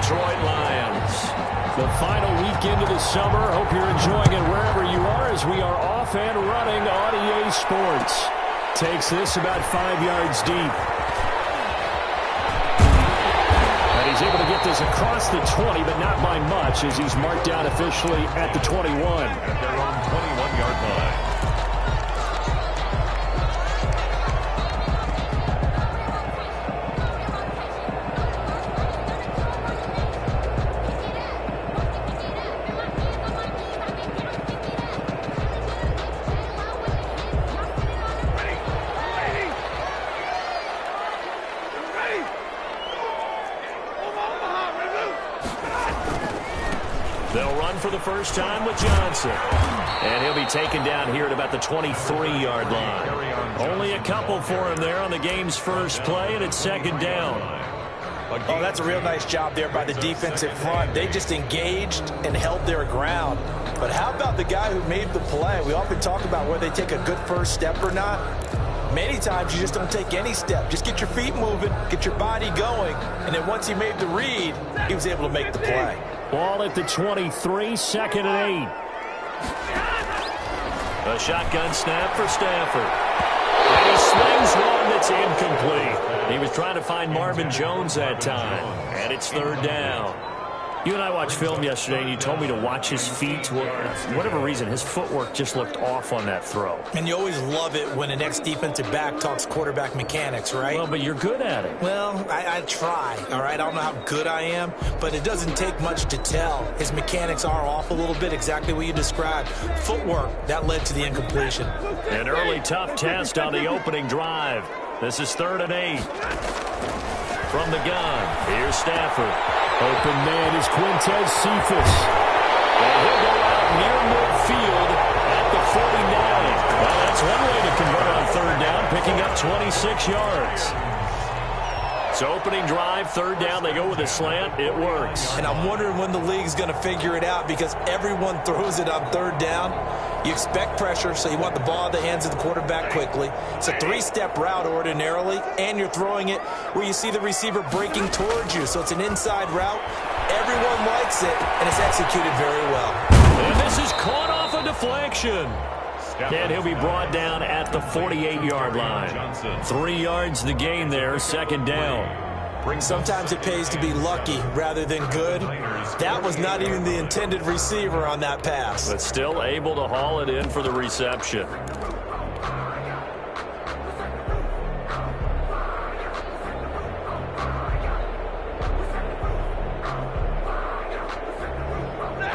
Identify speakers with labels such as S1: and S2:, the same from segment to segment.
S1: Detroit Lions. The final weekend of the summer. Hope you're enjoying it wherever you are as we are off and running on EA Sports. Takes this about 5 yards deep. And he's able to get this across the 20, but not by much as he's marked down officially at the 21.
S2: At their own 21-yard line.
S1: They'll run for the first time with Johnson. And he'll be taken down here at about the 23-yard line. Only a couple for him there on the game's first play, and it's second down.
S3: Oh, that's a real nice job there by the defensive front. They just engaged and held their ground. But how about the guy who made the play? We often talk about whether they take a good first step or not. Many times you just don't take any step. Just get your feet moving, get your body going, and then once he made the read, he was able to make the play.
S1: Ball at the 23, second and 8. A shotgun snap for Stafford. And he swings one that's incomplete. He was trying to find Marvin Jones that time. And it's third down. You and I watched film yesterday, and you told me to watch his feet. For whatever reason, his footwork just looked off on that throw.
S3: And you always love it when an ex-defensive back talks quarterback mechanics, right?
S1: Well, but you're good at it.
S3: Well, I try, all right? I don't know how good I am, but it doesn't take much to tell. His mechanics are off a little bit, exactly what you described. Footwork, that led to the incompletion.
S1: An early tough test on the opening drive. This is third and 8. From the gun, here's Stafford. Open man is Quintez Cephas. And he'll go out near midfield at the 49. Well, that's one way to convert on third down, picking up 26 yards. So opening drive, third down, they go with a slant. It works.
S3: And I'm wondering when the league's going to figure it out because everyone throws it on third down. You expect pressure, so you want the ball in the hands of the quarterback quickly. It's a three-step route ordinarily, and you're throwing it where you see the receiver breaking towards you. So it's an inside route. Everyone likes it, and it's executed very well.
S1: And this is caught off a deflection. And he'll be brought down at the 48-yard line. 3 yards the gain there, second down.
S3: Sometimes it pays to be lucky rather than good. That was not even the intended receiver on that pass.
S1: But still able to haul it in for the reception.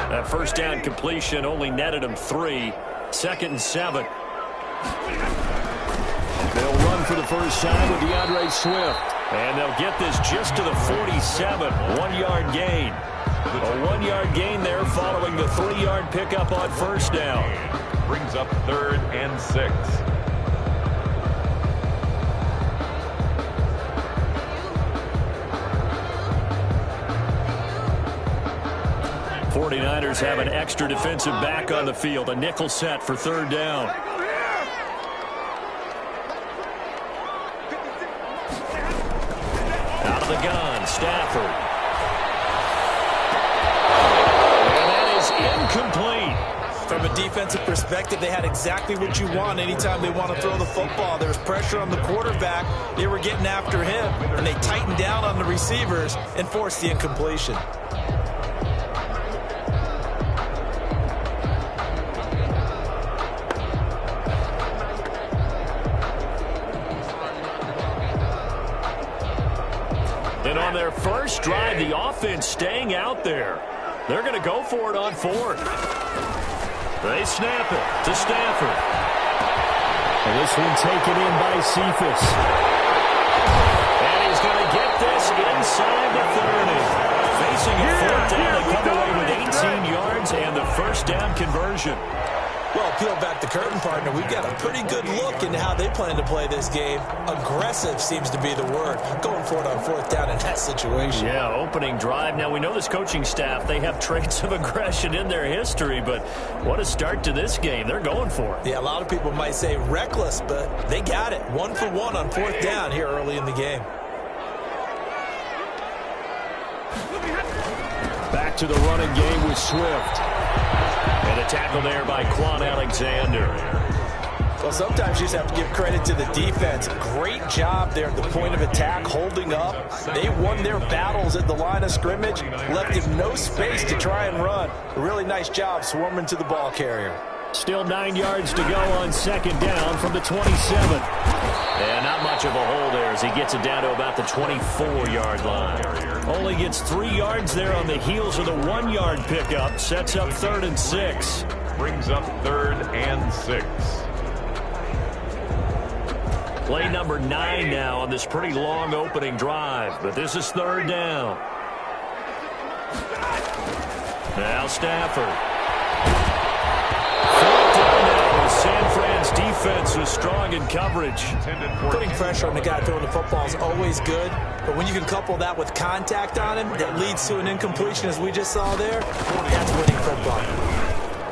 S1: That first down completion only netted him 3. Second and 7. They'll run for the first time with DeAndre Swift. And they'll get this just to the 47. 1 yard gain. A 1 yard gain there following the 3 yard pickup on first down.
S2: Brings up third and 6.
S1: '49ers have an extra defensive back on the field. A nickel set for third down. Out of the gun, Stafford. And that is incomplete.
S3: From a defensive perspective, they had exactly what you want anytime they want to throw the football. There was pressure on the quarterback. They were getting after him, and they tightened down on the receivers and forced the incompletion.
S1: And on their first drive, the offense staying out there. They're going to go for it on fourth. They snap it to Stafford. And this one taken in by Cephas. And he's going to get this inside the 30. Facing a fourth down, they come away with 18 yards and the first down conversion.
S3: Well, peel back the curtain, partner. We've got a pretty good look into how they plan to play this game. Aggressive seems to be the word. Going for it on fourth down in that situation.
S1: Yeah, opening drive. Now, we know this coaching staff, they have traits of aggression in their history, but what a start to this game. They're going for it.
S3: Yeah, a lot of people might say reckless, but they got it. 1 for 1 on fourth down here early in the game.
S1: back to the running game with Swift. And a tackle there by Quan Alexander.
S3: Well, sometimes you just have to give credit to the defense. Great job there at the point of attack, holding up. They won their battles at the line of scrimmage, left him no space to try and run. A really nice job swarming to the ball carrier.
S1: Still 9 yards to go on second down from the 27. And not much of a hole there as he gets it down to about the 24-yard line. Only gets 3 yards there on the heels of the 1-yard pickup. Sets up 3rd and 6.
S2: Brings up 3rd and 6.
S1: Play number 9 now on this pretty long opening drive. But this is 3rd down. Now Stafford. San Fran's defense was strong in coverage.
S3: Putting pressure on the guy throwing the football is always good, but when you can couple that with contact on him that leads to an incompletion, as we just saw there, that's winning football.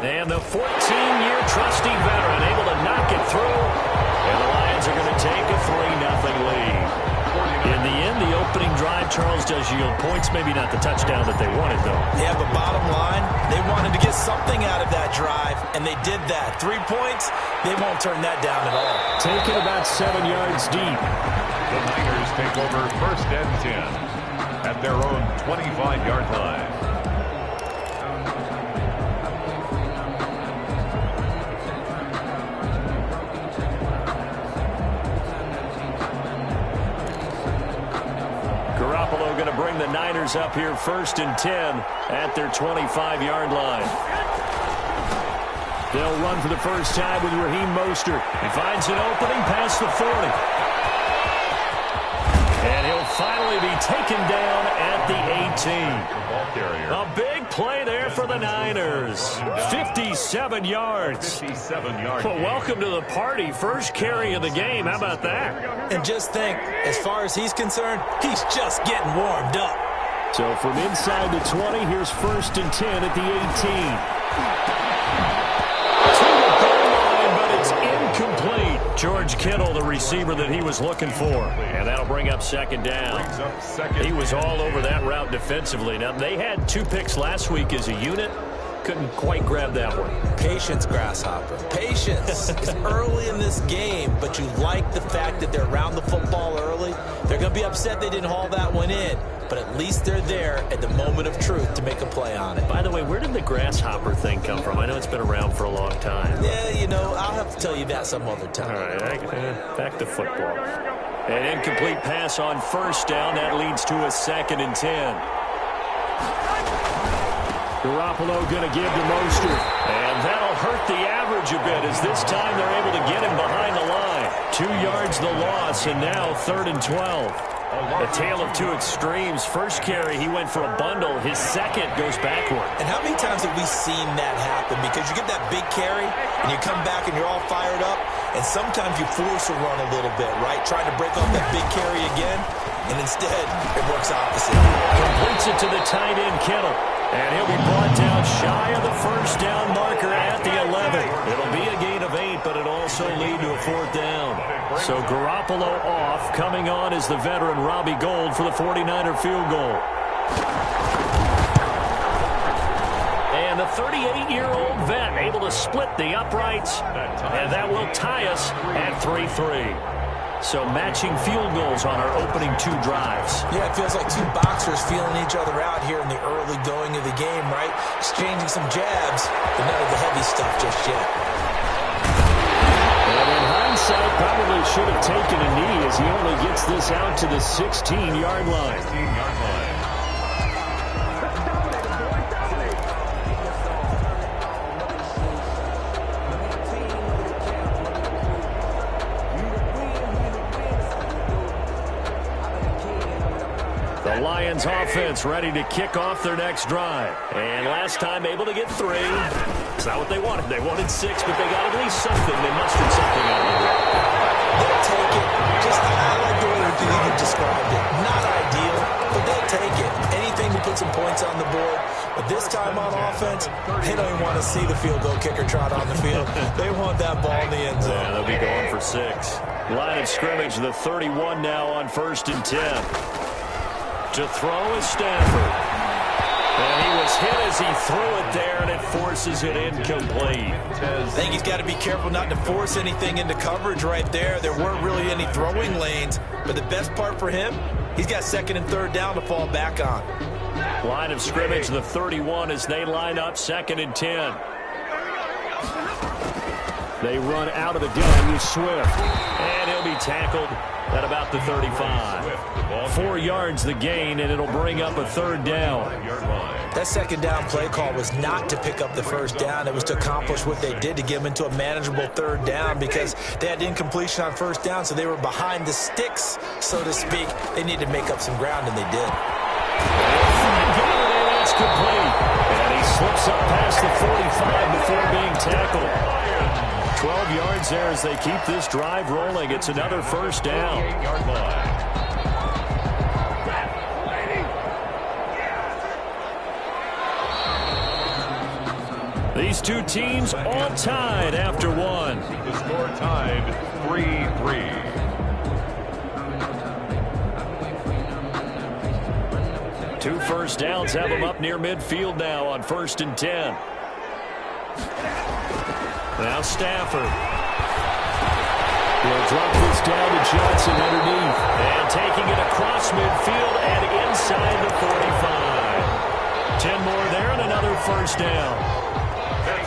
S1: And the 14-year trusty veteran able to knock it through, and the Lions are going to take a 3-0 lead. In the end, the opening drive, Charles, does yield points. Maybe not the touchdown that they wanted, though.
S3: Yeah, but bottom line, they wanted to get something out of that drive, and they did that. 3 points, they won't turn that down at all.
S1: Taken about 7 yards deep.
S2: The Niners take over 1st and 10 at their own 25-yard line.
S1: Going to bring the Niners up here 1st and 10 at their 25-yard line. They'll run for the first time with Raheem Mostert. He finds an opening past the 40. And he'll finally be taken down at the 18. A big play there for the Niners. 57 yards.
S2: 57 yards.
S1: Well, welcome to the party. First carry of the game. How about that?
S3: And just think, as far as he's concerned, he's just getting warmed up.
S1: So from inside the 20, here's 1st and 10 at the 18. Incomplete. George Kittle, the receiver that he was looking for. And that'll bring up 2nd down. He was all over that route defensively. Now, they had 2 picks last week as a unit. Couldn't quite grab that one.
S3: Patience, Grasshopper. Patience. It's early in this game, but you like the fact that they're around the football early. They're going to be upset they didn't haul that one in, but at least they're there at the moment of truth to make a play on it.
S1: By the way, where did the grasshopper thing come from? I know it's been around for a long time.
S3: Yeah, you know, I'll have to tell you that some other time.
S1: All right, back to football. An incomplete pass on 1st down. That leads to a 2nd and 10. Garoppolo going to give to Mostert. And that'll hurt the average a bit as this time they're able to get him behind the line. 2 yards the loss, and now 3rd and 12. A tale of 2 extremes. First carry, he went for a bundle. His second goes backward.
S3: And how many times have we seen that happen? Because you get that big carry, and you come back and you're all fired up, and sometimes you force a run a little bit, right? Trying to break off that big carry again, and instead it works opposite.
S1: Completes it to the tight end, Kittle. And he'll be brought down shy of the 1st down marker at the 11. It'll be a gain of 8, but it'll also lead to a 4th down. So Garoppolo off. Coming on is the veteran Robbie Gould for the 49er field goal. And the 38-year-old vet able to split the uprights. And that will tie us at 3-3. So matching field goals on our opening 2 drives.
S3: Yeah, it feels like 2 boxers feeling each other out here in the early going of the game, right? Exchanging some jabs, but none of the heavy stuff just yet.
S1: And in hindsight, probably should have taken a knee as he only gets this out to the 16-yard line. The Lions offense ready to kick off their next drive. And last time able to get 3. It's not what they wanted. They wanted 6, but they got at least something. They mustered something out of it.
S3: They'll take it. Just, I like the way you described it. Not ideal, but they'll take it. Anything to put some points on the board. But this time on offense, they don't even want to see the field goal kicker trot on the field. They want that ball in the end zone.
S1: Yeah, they'll be going for 6. Line of scrimmage, the 31 now on 1st and 10. To throw is Stafford. And he was hit as he threw it there, and it forces it incomplete.
S3: I think he's got to be careful not to force anything into coverage right there. There weren't really any throwing lanes, but the best part for him, he's got second and third down to fall back on.
S1: Line of scrimmage, the 31 as they line up, 2nd and 10. They run out of the gun with Swift. And he'll be tackled at about the 35. 4 yards the gain, and it'll bring up a 3rd down.
S3: That 2nd down play call was not to pick up the 1st down. It was to accomplish what they did, to get them into a manageable 3rd down, because they had incompletion on 1st down, so they were behind the sticks, so to speak. They needed to make up some ground, and they did.
S1: It's complete. And he slips up past the 45 before being tackled. 12 yards there as they keep this drive rolling. It's another 1st down. These two teams all tied after one.
S2: The score tied 3-3.
S1: Two 1st downs have them up near midfield now on 1st and 10. Now Stafford. He'll drop this down to Johnson underneath. And taking it across midfield and inside the 45. 10 more there and another 1st down.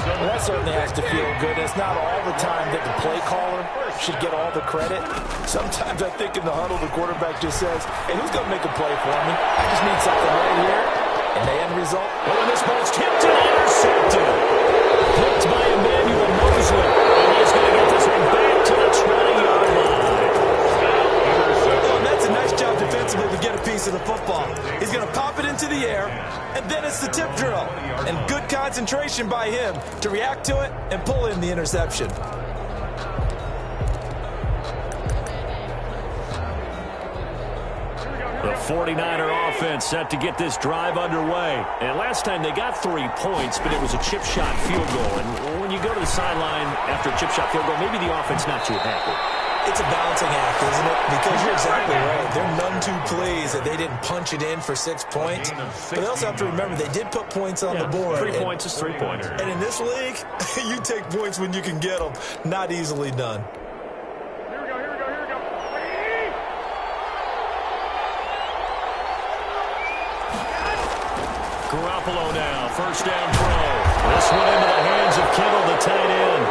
S3: Well, that certainly has to feel good. It's not all the time that the play caller should get all the credit. Sometimes I think in the huddle, the quarterback just says, hey, who's going to make a play for me? I just need something right here. And the end result?
S1: Oh, and this ball's tipped and intercepted. Picked by Emmanuel Mosley. And he's going to get this one back to the 20-yard line.
S3: Oh, and that's a nice job defensively to get a piece of the football. He's going to pop it into the air, and then it's the tip drill. And good concentration by him to react to it and pull in the interception.
S1: The 49er offense set to get this drive underway. And last time they got 3 points, but it was a chip shot field goal. And when you go to the sideline after a chip shot field goal, maybe the offense not too happy.
S3: It's a balancing act, isn't it? Because you're exactly right. They're none too pleased that they didn't punch it in for 6 points. But they also have to remember they did put points on the board.
S1: 3 points is 3 points.
S3: And in this league, you take points when you can get them. Not easily done.
S1: Garoppolo now, 1st down throw. This one into the hands of Kittle, the tight end.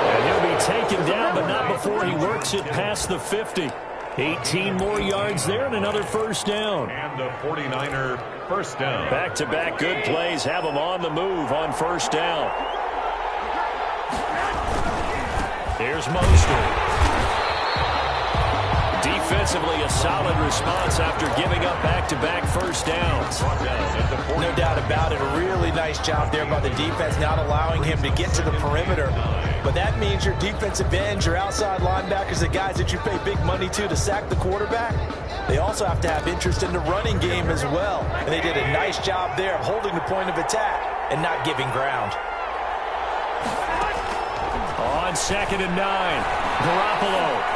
S1: And he'll be taken down, but not before he works it past the 50. 18 more yards there and another 1st down.
S2: And the 49er 1st down.
S1: Back-to-back good plays have them on the move on 1st down. Here's Mostert. Defensively, a solid response after giving up back-to-back 1st downs.
S3: No doubt about it. A really nice job there by the defense, not allowing him to get to the perimeter. But that means your defensive ends, your outside linebackers, the guys that you pay big money to sack the quarterback, they also have to have interest in the running game as well. And they did a nice job there of holding the point of attack and not giving ground.
S1: On 2nd and 9, Garoppolo.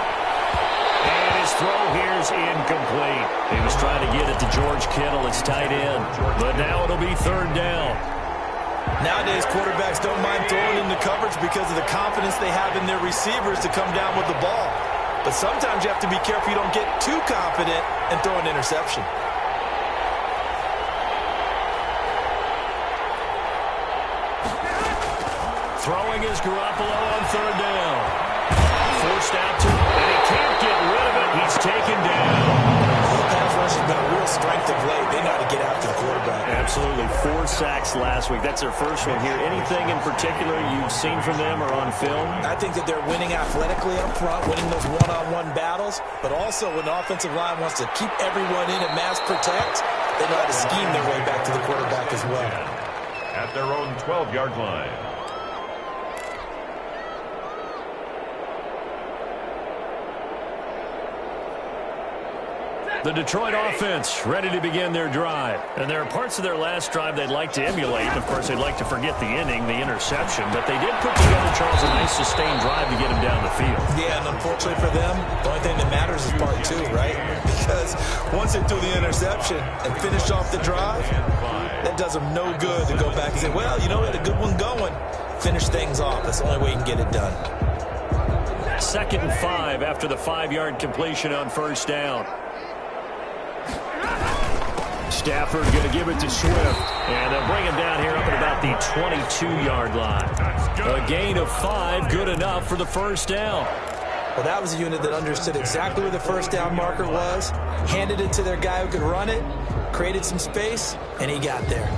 S1: And his throw here is incomplete. He was trying to get it to George Kittle, his tight end. But now it'll be 3rd down.
S3: Nowadays, quarterbacks don't mind throwing into coverage because of the confidence they have in their receivers to come down with the ball. But sometimes you have to be careful you don't get too confident and throw an interception.
S1: Throwing is Garoppolo on 3rd down. Forced out to him, and he can't get rid of it. He's taken down.
S3: Pass rush has been a real strength of late. They know how to get after the quarterback.
S1: Absolutely. 4 sacks last week. That's their first one here. Anything in particular you've seen from them or on film?
S3: I think that they're winning athletically up front, winning those one-on-one battles, but also when the offensive line wants to keep everyone in and mass protect, they know how to scheme their way back to the quarterback as well.
S2: At their own 12-yard line.
S1: The Detroit offense ready to begin their drive. And there are parts of their last drive they'd like to emulate. Of course, they'd like to forget the inning, the interception. But they did put together, Charles, a nice sustained drive to get him down the field.
S3: Yeah, and unfortunately for them, the only thing that matters is part two, right? Because once they threw the interception and finished off the drive, that does them no good to go back and say, well, you know, we had a good one going. Finish things off. That's the only way you can get it done.
S1: 2nd and 5 after the 5-yard completion on first down. Stafford going to give it to Swift, and they'll bring him down here up at about the 22-yard line. A gain of 5, good enough for the first down.
S3: Well, that was a unit that understood exactly where the first down marker was, handed it to their guy who could run it, created some space, and he got there.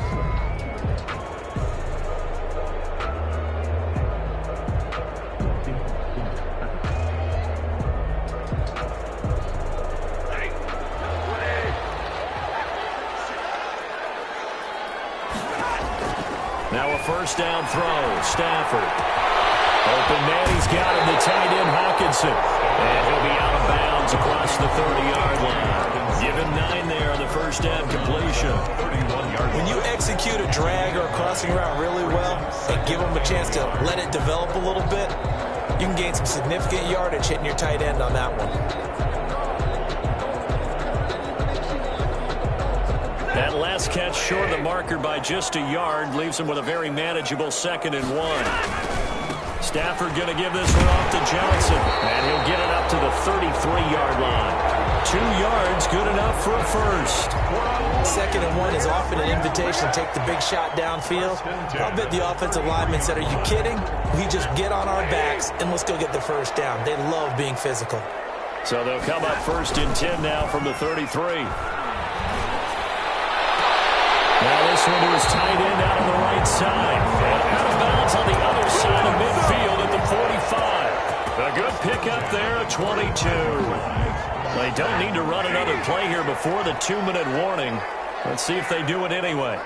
S1: Now a first down throw. Stafford. Open man. He's got him. The tight end, Hawkinson. And he'll be out of bounds across the 30-yard line. Give him 9 there on the first down completion.
S3: When you execute a drag or a crossing route really well and give them a chance to let it develop a little bit, you can gain some significant yardage hitting your tight end on that one.
S1: That last catch short of the marker by just a yard leaves him with a very manageable 2nd and 1. Stafford going to give this one off to Johnson, and he'll get it up to the 33-yard line. 2 yards, good enough for a first.
S3: 2nd and 1 is often an invitation to take the big shot downfield. I'll bet the offensive linemen said, are you kidding? We just get on our backs and let's go get the first down. They love being physical.
S1: So they'll come up 1st and 10 now from the 33. Now this one to his tight end out on the right side. And out of bounds on the other side of midfield at the 45. A good pickup there at 22. They don't need to run another play here before the 2-minute warning. Let's see if they do it anyway.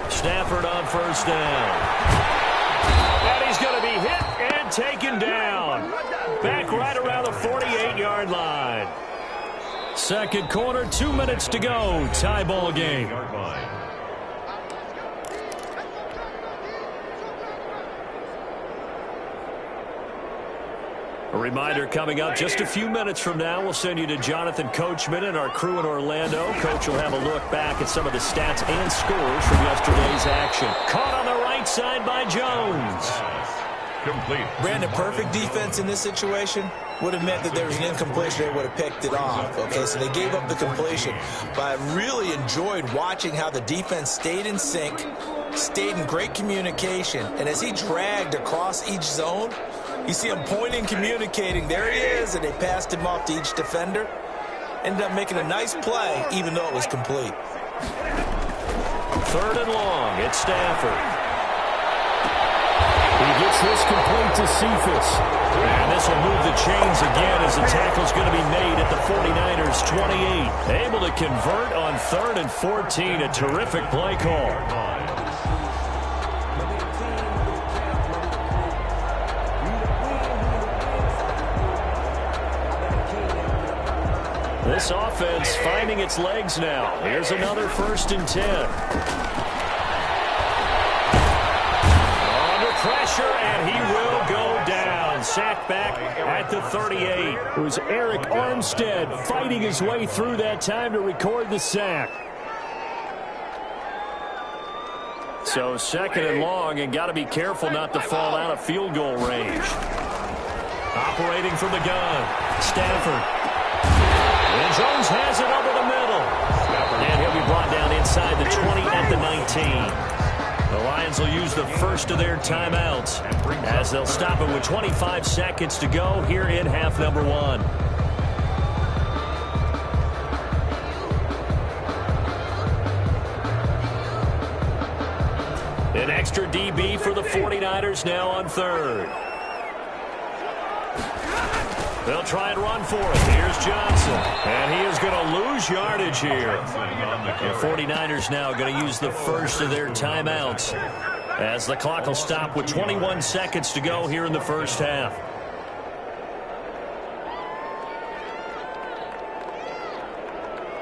S1: Stafford on first down. And he's going to be hit and taken down. Back right around the 48-yard line. Second quarter, 2 minutes to go. Tie ball game. A reminder coming up just a few minutes from now. We'll send you to Jonathan Coachman and our crew in Orlando. Coach will have a look back at some of the stats and scores from yesterday's action. Caught on the right side by Jones.
S2: Complete.
S3: Brandon, perfect defense in this situation would have meant that there was an incompletion. They would have picked it off. Okay, so they gave up the completion. But I really enjoyed watching how the defense stayed in sync, stayed in great communication. And as he dragged across each zone, you see him pointing, communicating. There he is, and they passed him off to each defender. Ended up making a nice play, even though it was complete.
S1: 3rd and long. It's Stafford. He gets this complete to Cephas. And this will move the chains again as the tackle's going to be made at the 49ers 28. Able to convert on 3rd and 14. A terrific play call. This offense finding its legs now. Here's another 1st and 10. Pressure, and he will go down. Sacked back at the 38. It was Eric Armstead fighting his way through that time to record the sack. So 2nd and long, and got to be careful not to fall out of field goal range. Operating from the gun, Stafford. And Jones has it over the middle. And he'll be brought down inside the 20 at the 19. The Lions will use the first of their timeouts as they'll stop it with 25 seconds to go here in half number 1. An extra DB for the 49ers now on 3rd. They'll try and run for it. Here's Johnson. And he is going to lose yardage here. The 49ers now going to use the first of their timeouts as the clock will stop with 21 seconds to go here in the first half.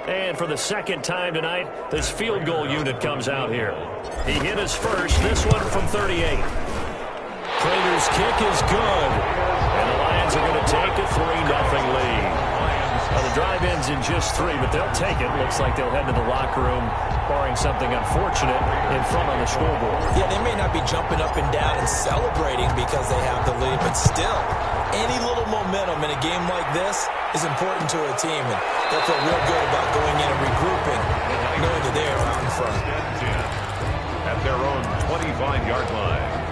S1: And for the second time tonight, this field goal unit comes out here. He hit his first, this one from 38. Prater's kick is good. And the Lions are going to take a 3-0 lead. Well, the drive ends in just 3, but they'll take it. Looks like they'll head to the locker room, barring something unfortunate, in front on the scoreboard.
S3: Yeah, they may not be jumping up and down and celebrating because they have the lead, but still, any little momentum in a game like this is important to a team, and they'll feel real good about going in and regrouping, knowing that they are out in front.
S2: At their own 25-yard line.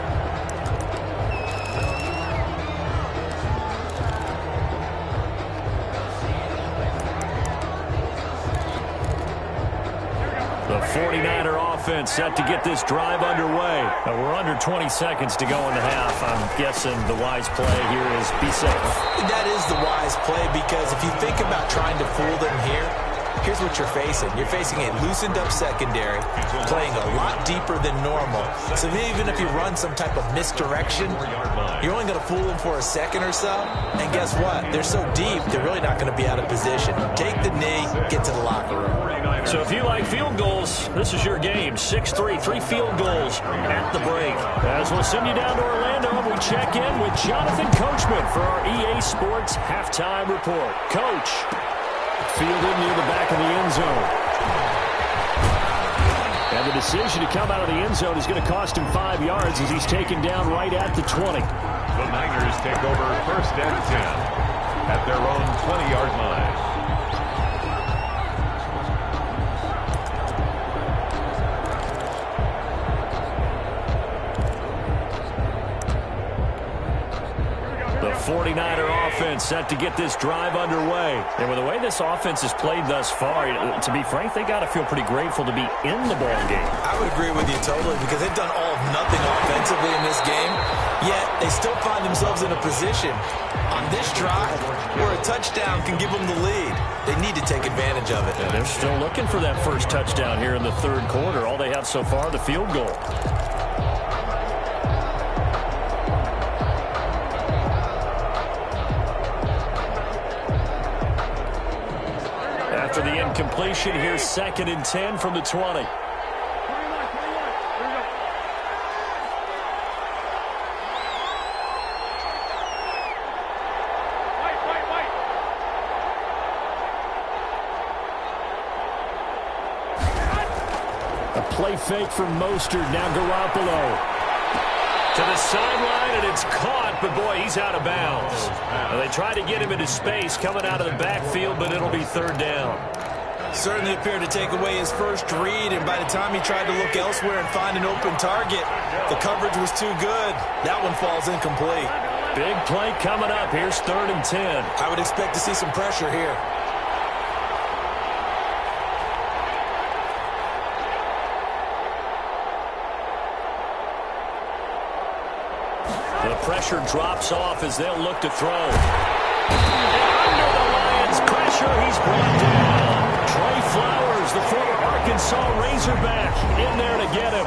S1: The 49er offense set to get this drive underway. We're under 20 seconds to go in the half. I'm guessing the wise play here is be safe.
S3: That is the wise play, because if you think about trying to fool them here, here's what you're facing. You're facing a loosened-up secondary, playing a lot deeper than normal. So even if you run some type of misdirection, you're only going to fool them for a second or so. And guess what? They're so deep, they're really not going to be out of position. Take the knee, get to the locker room.
S1: So if you like field goals, this is your game. 6-3, 3 field goals at the break. As we'll send you down to Orlando, we check in with Jonathan Coachman for our EA Sports Halftime Report. Coach, fielded near the back of the end zone. And the decision to come out of the end zone is going to cost him 5 yards as he's taken down right at the 20.
S2: The Niners take over first and 10 at their own 20-yard line.
S1: The 49er offense set to get this drive underway. And with the way this offense has played thus far, to be frank, they got to feel pretty grateful to be in the ball game.
S3: I would agree with you totally, because they've done all of nothing offensively in this game, yet they still find themselves in a position on this drive where a touchdown can give them the lead. They need to take advantage of it.
S1: And they're still looking for that first touchdown here in the third quarter. All they have so far, the field goal. After the incompletion, here's 2nd and 10 from the 20. A play fake from Mostert, now Garoppolo. To the sideline, and it's caught, but boy, he's out of bounds. They tried to get him into space coming out of the backfield, but it'll be 3rd down.
S3: Certainly appeared to take away his first read, and by the time he tried to look elsewhere and find an open target, the coverage was too good. That one falls incomplete.
S1: Big play coming up. Here's 3rd and 10.
S3: I would expect to see some pressure here.
S1: The pressure drops off as they'll look to throw. And under the Lions' pressure, he's brought down. Trey Flowers, the former Arkansas Razorback, in there to get him.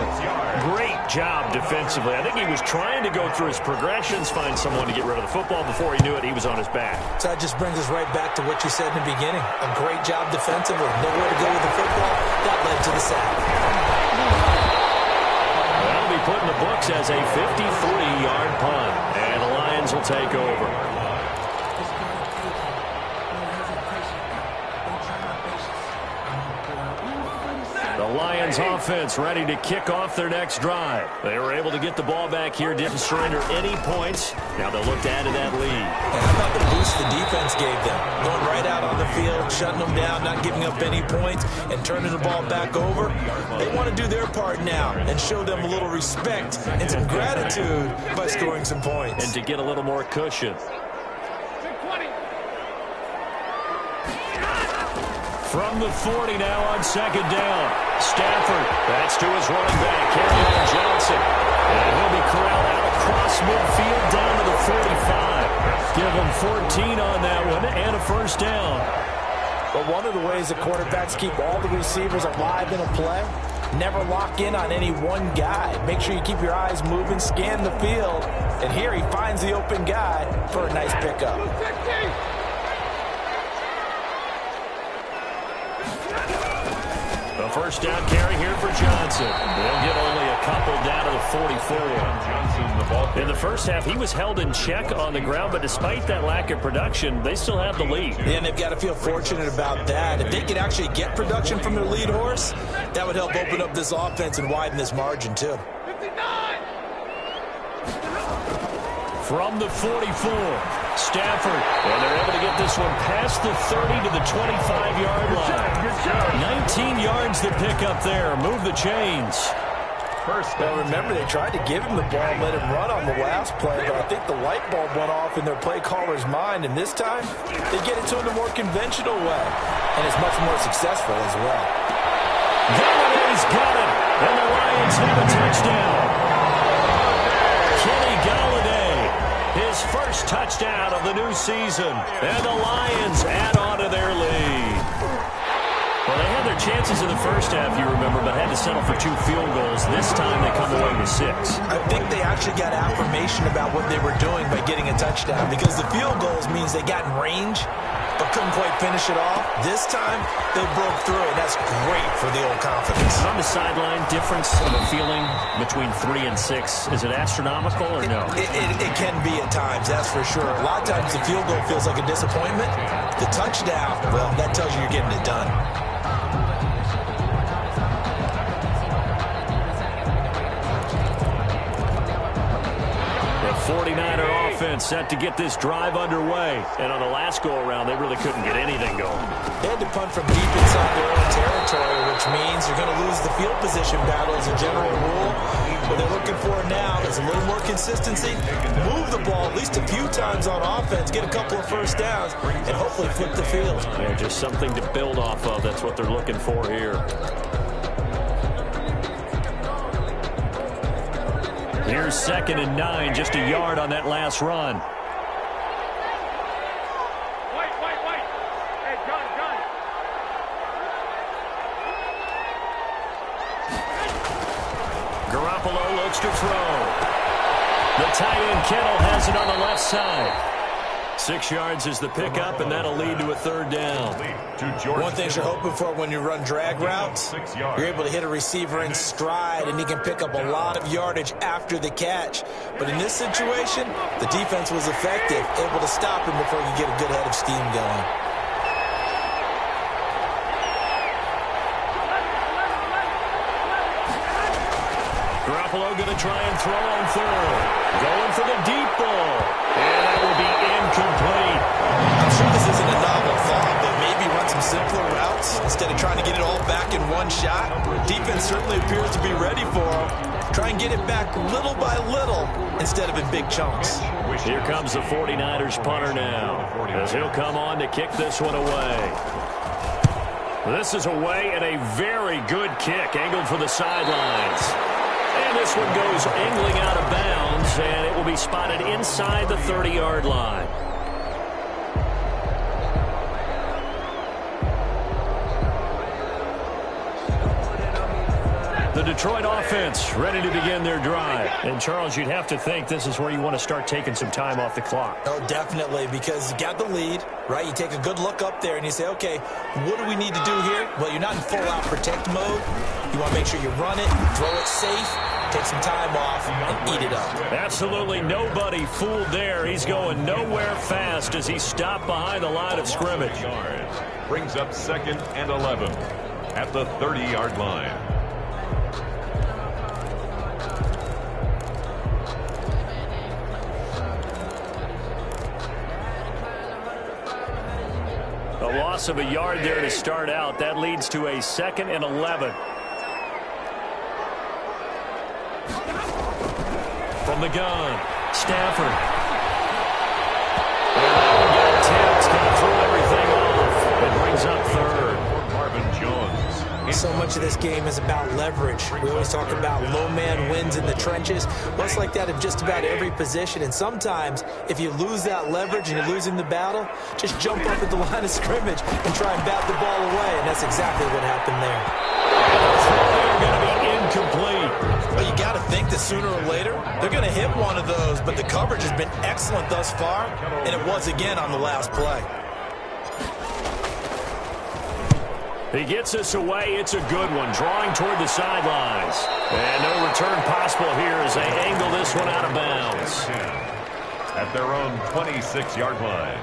S1: Great job defensively. I think he was trying to go through his progressions, find someone to get rid of the football. Before he knew it, he was on his back.
S3: So that just brings us right back to what you said in the beginning. A great job defensively. Nowhere to go with the football. That led to the sack.
S1: That'll be put in the books as a 53-yard punt. And the Lions will take over. The Lions offense ready to kick off their next drive. They were able to get the ball back here, didn't surrender any points. Now they'll look to add to that lead.
S3: And how about the boost the defense gave them? Going right out on the field, shutting them down, not giving up any points, and turning the ball back over. They want to do their part now and show them a little respect and some gratitude by scoring some points.
S1: And to get a little more cushion. From the 40 now on 2nd down. Stafford, that's to his running back, Kerryon Johnson. And he'll be corralled out across midfield down to the 45. Give him 14 on that one and a first down.
S3: But one of the ways the quarterbacks keep all the receivers alive in a play, never lock in on any one guy. Make sure you keep your eyes moving, scan the field. And here he finds the open guy for a nice pickup.
S1: A first down carry here for Johnson. They'll get only a couple down to the 44. In the first half, he was held in check on the ground, but despite that lack of production, they still have the lead.
S3: Yeah, and they've got to feel fortunate about that. If they could actually get production from their lead horse, that would help open up this offense and widen this margin, too.
S1: From the 44, Stafford, and they're able to get this one past the 30 to the 25-yard line. 19 yards to pick up there. Move the chains.
S3: Well, remember, they tried to give him the ball and let him run on the last play, but I think the light bulb went off in their play caller's mind, and this time they get it to him the more conventional way, and it's much more successful as well.
S1: Galladay's got it, and the Lions have a touchdown. Kenny Galladay, his first touchdown of the new season, and the Lions add on to their lead. Well, they had their chances in the first half, you remember, but had to settle for 2 field goals. This time they come away with 6.
S3: I think they actually got affirmation about what they were doing by getting a touchdown, because the field goals means they got in range but couldn't quite finish it off. This time they broke through, and that's great for the old confidence.
S1: On the sideline, difference of a feeling between 3 and 6, is it astronomical or no?
S3: It can be at times, that's for sure. A lot of times the field goal feels like a disappointment. The touchdown, well, that tells you you're getting it done. The 49er offense set to get this drive underway. And on the last go-around, they really couldn't get anything going. They had to punt from deep inside their own territory, which means you're going to lose the field position battle as a general rule. What they're looking for now is a little more consistency, move the ball at least a few times on offense, get a couple of first downs, and hopefully flip the field.
S1: Yeah, just something to build off of. That's what they're looking for here. Here's 2nd and 9, just a yard on that last run.
S4: Hey, John.
S1: Garoppolo looks to throw. The tight end Kittle has it on the left side. 6 yards is the pickup, and that'll lead to a 3rd down.
S3: One thing you're hoping for when you run drag routes, you're able to hit a receiver in stride, and he can pick up a lot of yardage after the catch. But in this situation, the defense was effective, able to stop him before he could get a good head of steam going.
S1: Garoppolo going to try and throw on 3rd. Going for the deep ball. And that will be incomplete.
S3: I'm sure this isn't a novel thought, but maybe run some simpler routes instead of trying to get it all back in one shot. Defense certainly appears to be ready for him. Try and get it back little by little instead of in big chunks.
S1: Here comes the 49ers punter now, as he'll come on to kick this one away. This is away, and a very good kick, angled for the sidelines. And this one goes angling out of bounds, and it will be spotted inside the 30-yard line. The Detroit offense ready to begin their drive. And, Charles, you'd have to think this is where you want to start taking some time off the clock.
S3: Oh, definitely, because you got the lead, right? You take a good look up there and you say, okay, what do we need to do here? Well, you're not in full-out protect mode. You want to make sure you run it, throw it safe, take some time off, and eat it up.
S1: Absolutely nobody fooled there. He's going nowhere fast as he stopped behind the line of scrimmage.
S2: Brings up 2nd and 11 at the 30-yard line.
S1: A loss of a yard there to start out. That leads to a 2nd and 11. From the gun, Stafford. And that one got tipped. Going to throw everything off. It brings up 3rd.
S2: Marvin Jones.
S3: So much of this game is about leverage. We always talk about low man wins in the trenches. Well, it's like that of just about every position. And sometimes, if you lose that leverage and you're losing the battle, just jump up at the line of scrimmage and try and bat the ball away. And that's exactly what happened there.
S1: They're going to be incomplete.
S3: Well, you got to think that sooner or later, they're going to hit one of those. But the coverage has been excellent thus far, and it was again on the last play.
S1: He gets us away. It's a good one, drawing toward the sidelines. And no return possible here as they angle this one out of bounds.
S2: At their own 26-yard line.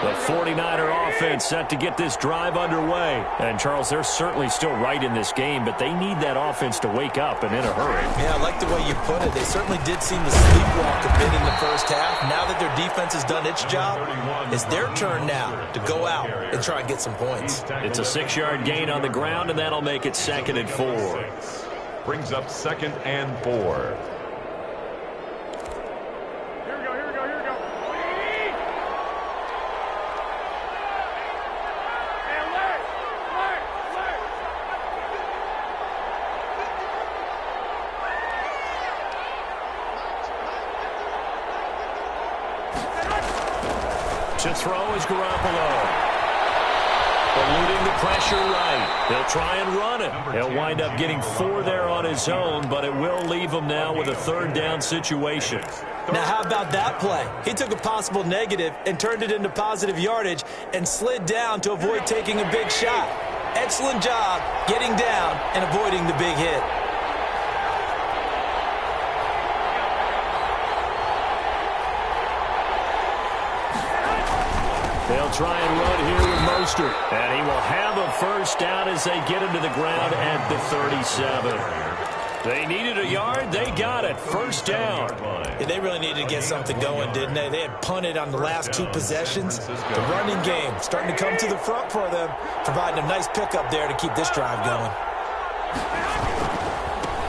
S1: The 49er offense set to get this drive underway. And, Charles, they're certainly still right in this game, but they need that offense to wake up and in a hurry.
S3: Yeah, I like the way you put it. They certainly did seem to sleepwalk a bit in the first half. Now that their defense has done its job, it's their turn now to go out and try and get some points.
S1: It's a 6-yard gain on the ground, and that'll make it 2nd and 4.
S2: Brings up 2nd and 4.
S1: To throw is Garoppolo. Eluding the pressure right. He'll try and run it. He'll wind up getting 4 there on his own, but it will leave him now with a 3rd down situation.
S3: Now, how about that play? He took a possible negative and turned it into positive yardage and slid down to avoid taking a big shot. Excellent job getting down and avoiding the big hit.
S1: They'll try and run here with Mostert. And he will have a 1st down as they get him to the ground at the 37. They needed a yard. They got it. 1st down.
S3: Yeah, they really needed to get something going, didn't they? They had punted on the last 2 possessions. The running game starting to come to the front for them, providing a nice pickup there to keep this drive going.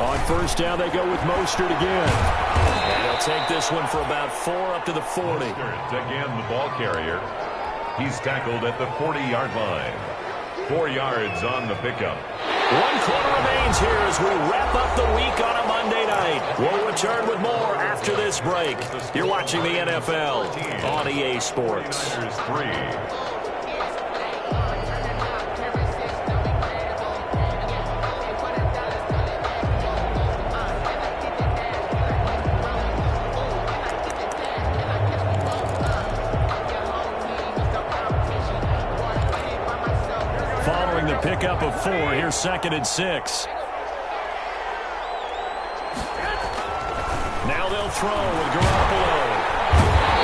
S1: On 1st down, they go with Mostert again. And they'll take this one for about 4 up to the 40.
S2: Again, the ball carrier. He's tackled at the 40-yard line. 4 yards on the pickup.
S1: 1 quarter remains here as we wrap up the week on a Monday night. We'll return with more after this break. You're watching the NFL on EA Sports.
S2: 3.
S1: Following the pickup of 4, here's 2nd and 6. Now they'll throw with Garoppolo.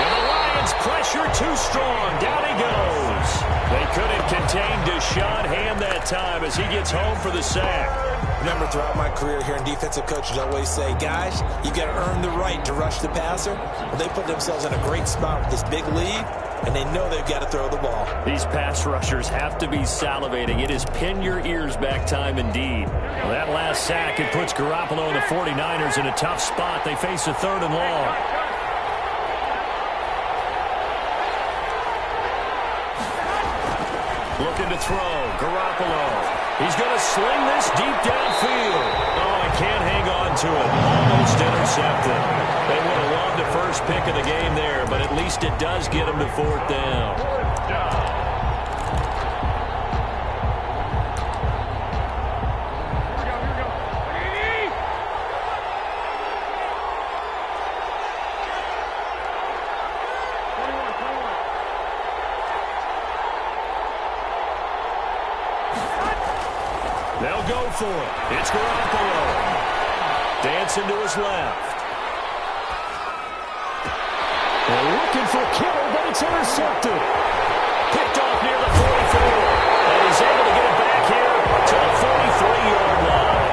S1: And the Lions pressure too strong. Down he goes. They couldn't contain Deshaun Hand that time as he gets home for the sack.
S3: Remember, throughout my career here in defensive coaches always say, guys, you got to earn the right to rush the passer. Well, they put themselves in a great spot with this big lead, and they know they've got to throw the ball.
S1: These pass rushers have to be salivating. It is pin your ears back time indeed. Well, that last sack, it puts Garoppolo and the 49ers in a tough spot. They face a 3rd and long. Looking to throw. Garoppolo. He's going to sling this deep downfield. Oh, I can't hang on to it. Almost intercepted. They would have loved the first pick of the game there, but at least it does get them to 4th down. They'll go for it. It's Garoppolo. Dancing to his left. They're looking for Kittle, but it's intercepted. Picked off near the 44. And he's able to get it back here to the 43-yard line.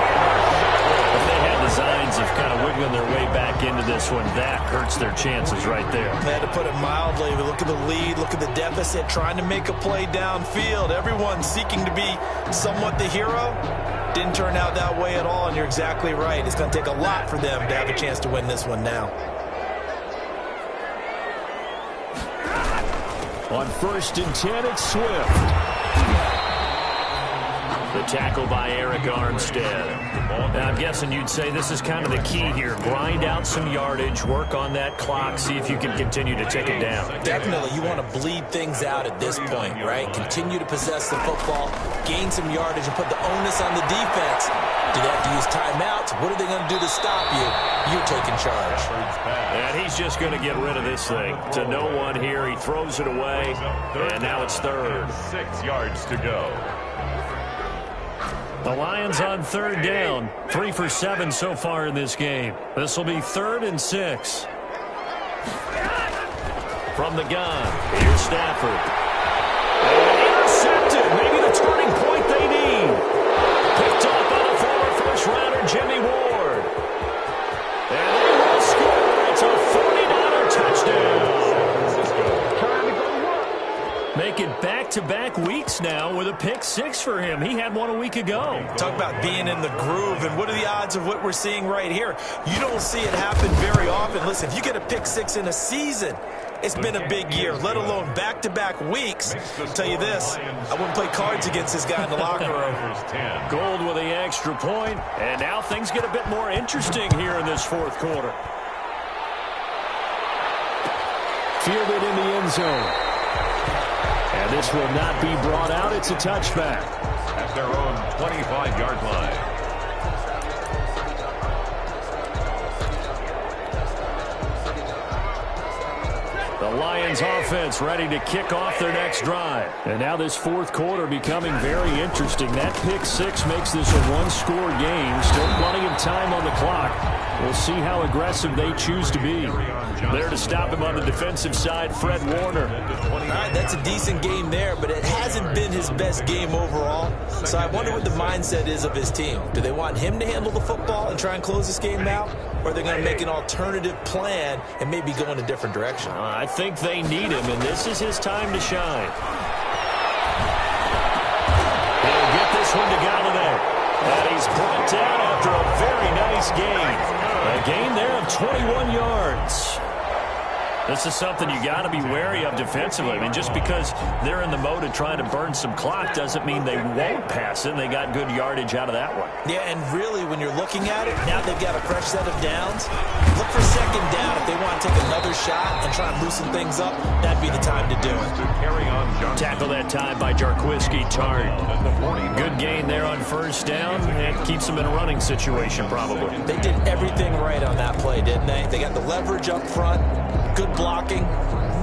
S1: If they had designs of kind of wiggling their way back into this one, that hurts their chances right there.
S3: They had to put it mildly. But look at the lead. Look at the deficit. Trying to make a play downfield. Everyone seeking to be somewhat the hero. Didn't turn out that way at all, and you're exactly right. It's going to take a lot for them to have a chance to win this one now. On 1st and 10, it's Swift.
S1: The tackle by Eric Armstead. Now, I'm guessing you'd say this is kind of the key here. Grind out some yardage, work on that clock, see if you can continue to take it down.
S3: Definitely. You want to bleed things out at this point, right? Continue to possess the football, gain some yardage, and put the onus on the defense. Do they have to use timeouts? What are they going to do to stop you? You're taking charge.
S1: And he's just going to get rid of this thing. To no one here. He throws it away, and now it's third.
S2: 6 yards to go.
S1: The Lions on third down. 3 for 7 so far in this game. This will be 3rd and 6. From the gun, here's Stafford. Intercepted. Maybe the turning point they need. Picked up by the former first-rounder Jimmy Ward. And they will score. It's a 49er touchdown. Make it back-to-back weeks now with a pick 6 for him. He had one a week ago.
S3: Talk about being in the groove, and what are the odds of what we're seeing right here? You don't see it happen very often. Listen, if you get a pick 6 in a season, it's been a big year, let alone back-to-back weeks. I'll tell you this, I wouldn't play cards against this guy in the locker room.
S1: Gold with the extra point, and now things get a bit more interesting here in this fourth quarter. Fielded in the end zone. And this will not be brought out. It's a touchback.
S2: At their own 25-yard line.
S1: The Lions offense ready to kick off their next drive. And now this fourth quarter becoming very interesting. That pick 6 makes this a one-score game. Still plenty of time on the clock. We'll see how aggressive they choose to be. There to stop him on the defensive side, Fred Warner.
S3: All right, that's a decent game there, but it hasn't been his best game overall. So I wonder what the mindset is of his team. Do they want him to handle the football and try and close this game out? Or are they going to make an alternative plan and maybe go in a different direction?
S1: I think they need him, and this is his time to shine. He'll get this one to Galladay. And he's brought down after a very nice gain. A gain there of 21 yards. This is something you got to be wary of defensively. I mean, just because they're in the mode of trying to burn some clock doesn't mean they won't pass it. They got good yardage out of that one.
S3: Yeah, and really, when you're looking at it, now they've got a fresh set of downs. Look for second down. If they want to take another shot and try and loosen things up, that'd be the time to do it.
S1: Tackle that time by Jarquiski Tart. Good gain there on first down. And keeps them in a running situation, probably.
S3: They did everything right on that play, didn't they? They got the leverage up front. Good blocking,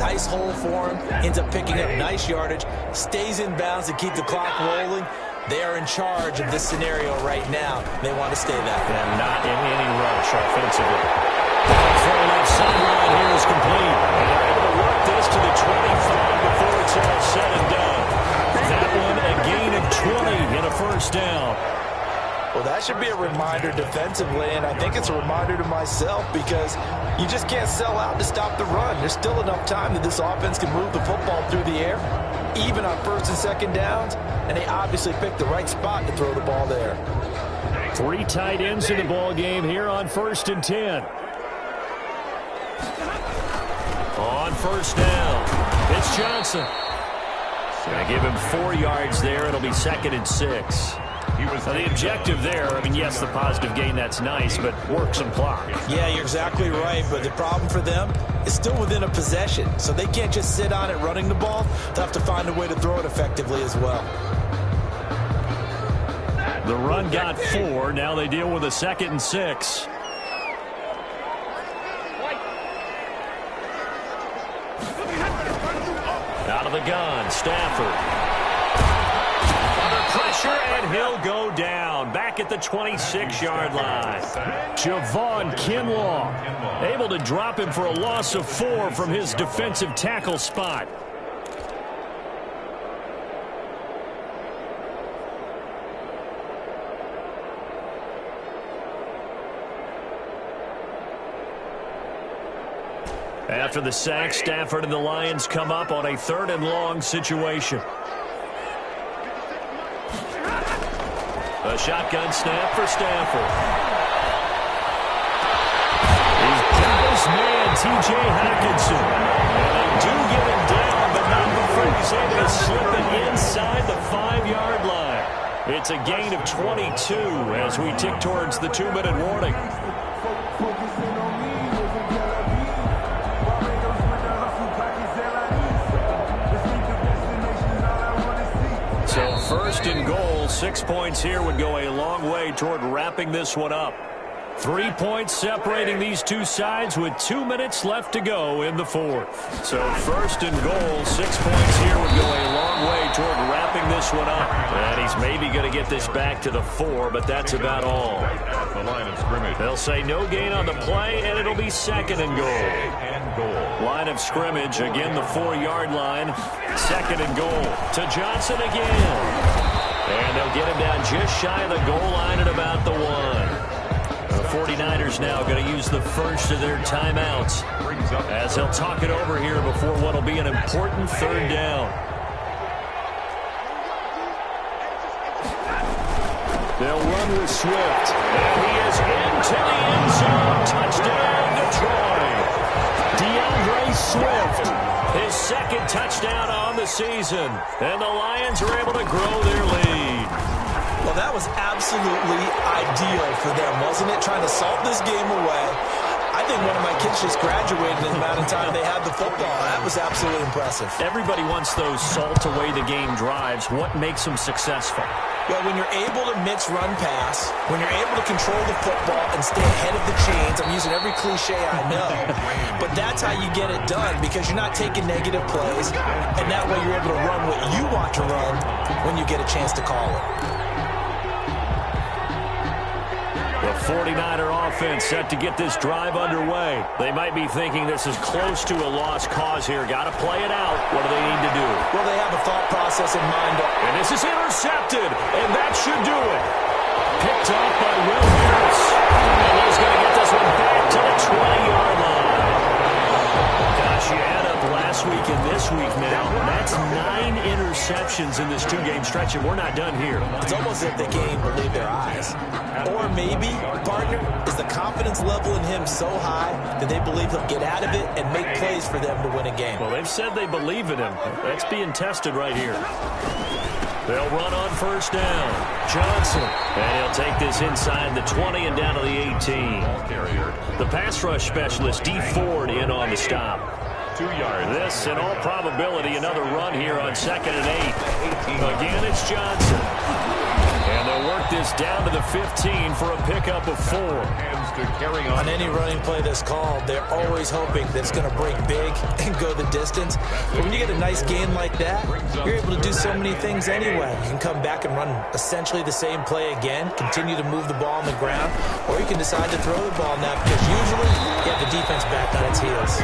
S3: nice hole for him, ends up picking up nice yardage, stays in bounds to keep the clock rolling. They are in charge of this scenario right now. They want to stay that way.
S1: And not in any rush offensively. The left sideline here is complete. And they're able to work this to the 25 before it's all said and done. That one a gain of 20 in a first down.
S3: Well, that should be a reminder defensively, and I think it's a reminder to myself because you just can't sell out to stop the run. There's still enough time that this offense can move the football through the air, even on first and second downs, and they obviously picked the right spot to throw the ball there.
S1: 3 tight ends in the ball game here on 1st and 10. On first down, it's Johnson. Going to give him 4 yards there. It'll be 2nd and 6. Now the objective there, I mean, yes, the positive gain, that's nice, but work some clock.
S3: Yeah, you're exactly right, but the problem for them is still within a possession, so they can't just sit on it running the ball. They'll have to find a way to throw it effectively as well.
S1: The run got 4. Now they deal with a 2nd and 6. Out of the gun, Stafford. Pressure, and he'll go down. Back at the 26-yard line. Javon Kinlaw able to drop him for a loss of 4 from his defensive tackle spot. After the sack, Stafford and the Lions come up on a 3rd and long situation. A shotgun snap for Stafford. He's got his man, T.J. Hockenson. And they do get him down, but not before he's able to slip it inside the 5-yard line. It's a gain of 22 as we tick towards the 2-minute warning. So first and goal, 6 points here would go a long way toward wrapping this one up. 3 points separating these two sides with 2 minutes left to go in the fourth. So first and goal, 6 points here would go a long way toward wrapping this one up. And he's maybe going to get this back to the 4, but that's about all.
S2: The line of scrimmage.
S1: They'll say no gain on the play, and it'll be second and goal. Line of scrimmage, again the 4-yard line. Second and goal to Johnson again. And they'll get him down just shy of the goal line at about the 1. The 49ers now going to use the first of their timeouts as they'll talk it over here before what will be an important third down. They'll run with Swift. And he is into the end zone. Touchdown, Detroit. DeAndre Swift, his second touchdown on the season. And the Lions are able to grow their lead.
S3: Well, that was absolutely ideal for them, wasn't it? Trying to salt this game away. I think one of my kids just graduated in the amount of time they had the football. That was absolutely impressive.
S1: Everybody wants those salt-away-the-game drives. What makes them successful?
S3: Well, when you're able to mix run-pass, when you're able to control the football and stay ahead of the chains, I'm using every cliche I know, but that's how you get it done because you're not taking negative plays, and that way you're able to run what you want to run when you get a chance to call it.
S1: The 49er offense set to get this drive underway. They might be thinking this is close to a lost cause here. Got to play it out. What do they need to do?
S3: Well, they have a thought process in mind.
S1: And this is intercepted, and that should do it. Picked off by Will Harris. And he's going to get this one back to the 20-yard line. Gosh, you add up last week and this week now. That's 9 interceptions in this 2-game stretch, and we're not done here.
S3: It's almost as if they can't even believe their eyes. Or maybe, partner, is the confidence level in him so high that they believe he'll get out of it and make plays for them to win a game.
S1: Well, they've said they believe in him. That's being tested right here. They'll run on first down. Johnson. And he'll take this inside the 20 and down to the 18. The pass rush specialist, D. Ford, in on the stop.
S2: 2 yards.
S1: This, in all probability, another run here on 2nd and 8. Again, it's Johnson. And they'll work this down to the 15 for a pickup of 4.
S2: Hands to carry
S3: On any running play that's called, they're always hoping that it's going to break big and go the distance. But when you get a nice gain like that, you're able to do so many things anyway. You can come back and run essentially the same play again, continue to move the ball on the ground, or you can decide to throw the ball now because usually you have the defense back on its heels.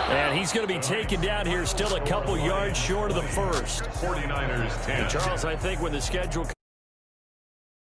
S1: And he's going to be taken down here still a couple yards short of the first.
S2: 49ers 10.
S1: And Charles, I think when the schedule